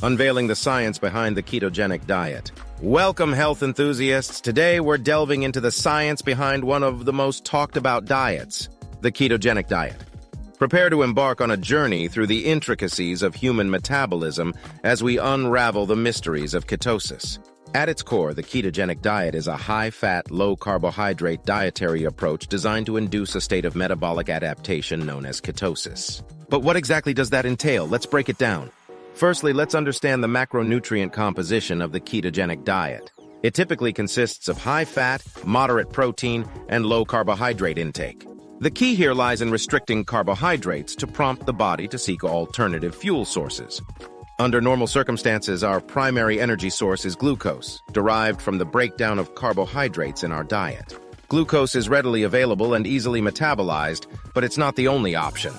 unveiling the science behind the ketogenic diet. Welcome, health enthusiasts. Today, we're delving into the science behind one of the most talked about diets, the ketogenic diet. Prepare to embark on a journey through the intricacies of human metabolism as we unravel the mysteries of ketosis. At its core, the ketogenic diet is a high-fat, low-carbohydrate dietary approach designed to induce a state of metabolic adaptation known as ketosis. But what exactly does that entail? Let's break it down. Firstly, let's understand the macronutrient composition of the ketogenic diet. It typically consists of high-fat, moderate protein, and low-carbohydrate intake. The key here lies in restricting carbohydrates to prompt the body to seek alternative fuel sources. Under normal circumstances, our primary energy source is glucose, derived from the breakdown of carbohydrates in our diet. Glucose is readily available and easily metabolized, but it's not the only option.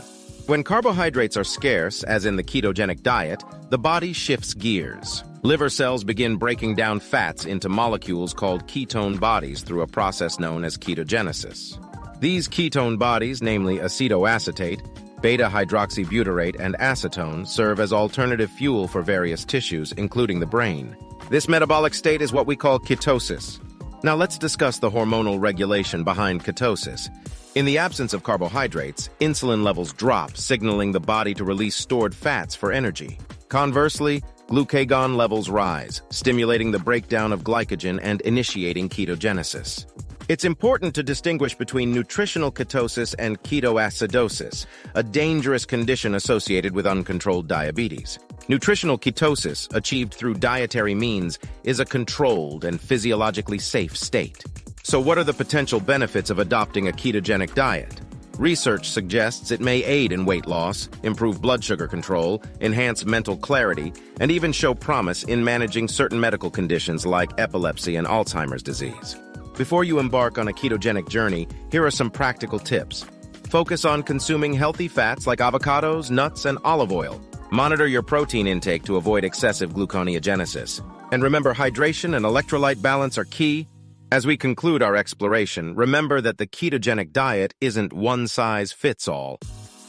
When carbohydrates are scarce, as in the ketogenic diet, the body shifts gears. Liver cells begin breaking down fats into molecules called ketone bodies through a process known as ketogenesis. These ketone bodies, namely acetoacetate, beta-hydroxybutyrate, and acetone, serve as alternative fuel for various tissues, including the brain. This metabolic state is what we call ketosis. Now let's discuss the hormonal regulation behind ketosis. In the absence of carbohydrates, insulin levels drop, signaling the body to release stored fats for energy. Conversely, glucagon levels rise, stimulating the breakdown of glycogen and initiating ketogenesis. It's important to distinguish between nutritional ketosis and ketoacidosis, a dangerous condition associated with uncontrolled diabetes. Nutritional ketosis, achieved through dietary means, is a controlled and physiologically safe state. So what are the potential benefits of adopting a ketogenic diet? Research suggests it may aid in weight loss, improve blood sugar control, enhance mental clarity, and even show promise in managing certain medical conditions like epilepsy and Alzheimer's disease. Before you embark on a ketogenic journey, here are some practical tips. Focus on consuming healthy fats like avocados, nuts, and olive oil. Monitor your protein intake to avoid excessive gluconeogenesis. And remember, hydration and electrolyte balance are key. As we conclude our exploration, remember that the ketogenic diet isn't one-size-fits-all.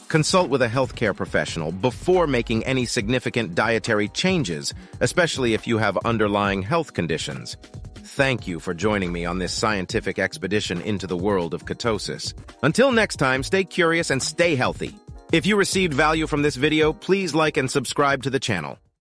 Consult with a healthcare professional before making any significant dietary changes, especially if you have underlying health conditions. Thank you for joining me on this scientific expedition into the world of ketosis. Until next time, stay curious and stay healthy. If you received value from this video, please like and subscribe to the channel.